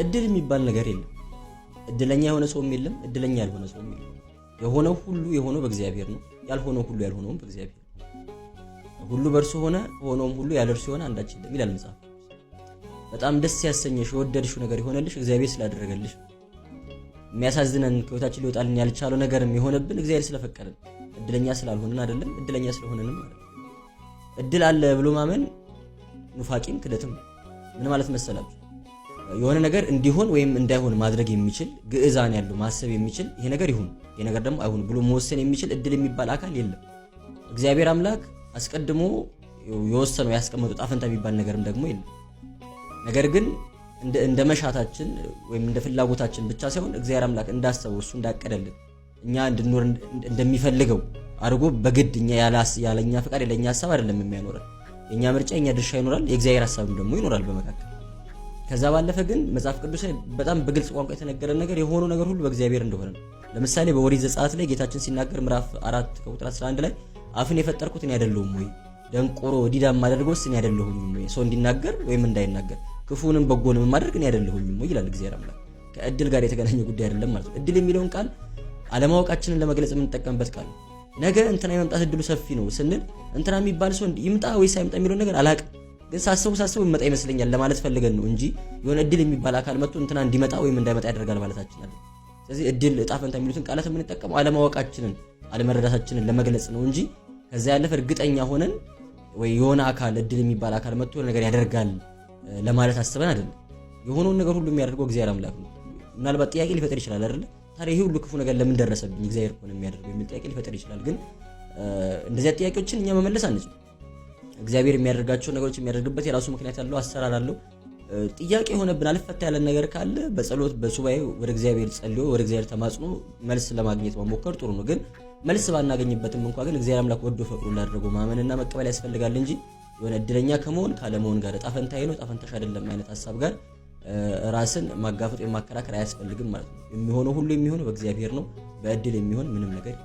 እድል የሚባል ነገር የለም። እድለኛ የሆነ ሰውም የለም፣ እድለኛ ያልሆነ ሰውም የለም። የሆነው ሁሉ የሆነው በእግዚአብሔር ነው። ያልሆነው ሁሉ ያልሆነውም በእግዚአብሔር ነው። ሁሉ በእርሱ ሆነ፣ ሆኖም ሁሉ ያለ እርሱ የሆነ አንዳች የለም ይላል መጽሐፍ። በጣም ደስ ያሰኘሽ የወደድሽው ነገር የሆነልሽ እግዚአብሔር ስላደረገልሽ። የሚያሳዝነን ከህይወታችን ሊወጣልን ያልቻለው ነገርም የሆነብን እግዚአብሔር ስለፈቀደን፣ እድለኛ ስላልሆንን አይደለም፣ እድለኛ ስለሆነንም ማለት ነው። እድል አለ ብሎ ማመን ኑፋቂም ክደትም። ምን ማለት መሰላችሁ? የሆነ ነገር እንዲሆን ወይም እንዳይሆን ማድረግ የሚችል ግዕዛን ያለው ማሰብ የሚችል ይሄ ነገር ይሁን ይሄ ነገር ደግሞ አይሁን ብሎ መወሰን የሚችል እድል የሚባል አካል የለም። እግዚአብሔር አምላክ አስቀድሞ የወሰነው ያስቀመጠው ጣፈንታ የሚባል ነገርም ደግሞ የለም። ነገር ግን እንደ መሻታችን ወይም እንደ ፍላጎታችን ብቻ ሳይሆን እግዚአብሔር አምላክ እንዳሰበው እሱ እንዳቀደልን እኛ እንድንኖር እንደሚፈልገው አድርጎ በግድ እኛ ያለኛ ፈቃድ ያለኛ ሐሳብ አይደለም የሚያኖረን። የኛ ምርጫ የኛ ድርሻ ይኖራል፣ የእግዚአብሔር ሐሳብም ደግሞ ይኖራል በመካከል። ከዛ ባለፈ ግን መጽሐፍ ቅዱስ ላይ በጣም በግልጽ ቋንቋ የተነገረ ነገር የሆነው ነገር ሁሉ በእግዚአብሔር እንደሆነ ነው። ለምሳሌ በኦሪት ዘጸአት ላይ ጌታችን ሲናገር ምዕራፍ 4 ቁጥር 11 ላይ አፍን የፈጠርኩት እኔ አይደለሁም ወይ? ደንቆሮ ዲዳ ማደርገውስ እኔ አይደለሁም ወይ? ሰው እንዲናገር ወይም እንዳይናገር ክፉንም በጎንም ማድረግ እኔ አይደለሁም ወይ ይላል እግዚአብሔር አምላክ። ከእድል ጋር የተገናኘ ጉዳይ አይደለም ማለት ነው። እድል የሚለውን ቃል አለማወቃችንን ለመግለጽ የምንጠቀምበት ቃል ነው። ነገ እንትና የመምጣት እድሉ ሰፊ ነው ስንል እንትና የሚባል ሰው ይምጣ ወይስ አይምጣ የሚለው ነገር አላውቅም፣ ግን ሳስበው ይመጣ ይመስለኛል ለማለት ፈልገን ነው እንጂ የሆነ እድል የሚባል አካል መጥቶ እንትና እንዲመጣ ወይም እንዳይመጣ ያደርጋል ማለታችን አይደለም። ስለዚህ እድል እጣ ፈንታ የሚሉትን ቃላት የምንጠቀመው አለማወቃችንን አለመረዳታችንን ለመግለጽ ነው እንጂ ከዛ ያለፈ እርግጠኛ ሆነን ወይ የሆነ አካል እድል የሚባል አካል መጥቶ ነገር ያደርጋል ለማለት አስበን አይደለም። የሆነውን ነገር ሁሉ የሚያደርገው እግዚአብሔር አምላክ ነው። ምናልባት ጥያቄ ሊፈጠር ይችላል አይደል? ታዲያ ይሄ ሁሉ ክፉ ነገር ለምን ደረሰብኝ እግዚአብሔር እኮ ነው የሚያደርገው የሚል ጥያቄ ሊፈጠር ይችላል። ግን እንደዚህ ጥያቄዎችን እኛ መመለስ አንችልም። እግዚአብሔር የሚያደርጋቸው ነገሮች የሚያደርግበት የራሱ ምክንያት ያለው አሰራር አለው። ጥያቄ የሆነብን አልፈታ ያለን ነገር ካለ በጸሎት በሱባኤ ወደ እግዚአብሔር ጸልዮ ወደ እግዚአብሔር ተማጽኖ መልስ ለማግኘት መሞከር ጥሩ ነው። ግን መልስ ባናገኝበትም እንኳን ግን እግዚአብሔር አምላክ ወዶ ፈቅዶ እንዳደረገው ማመንና መቀበል ያስፈልጋል እንጂ የሆነ እድለኛ ከመሆን ካለመሆን ጋር እጣ ፈንታዬ ነው እጣ ፈንታሽ አይደለም አይነት ሐሳብ ጋር ራስን ማጋፈጥ ወይም ማከራከር አያስፈልግም ማለት ነው። የሚሆነው ሁሉ የሚሆነው በእግዚአብሔር ነው። በእድል የሚሆን ምንም ነገር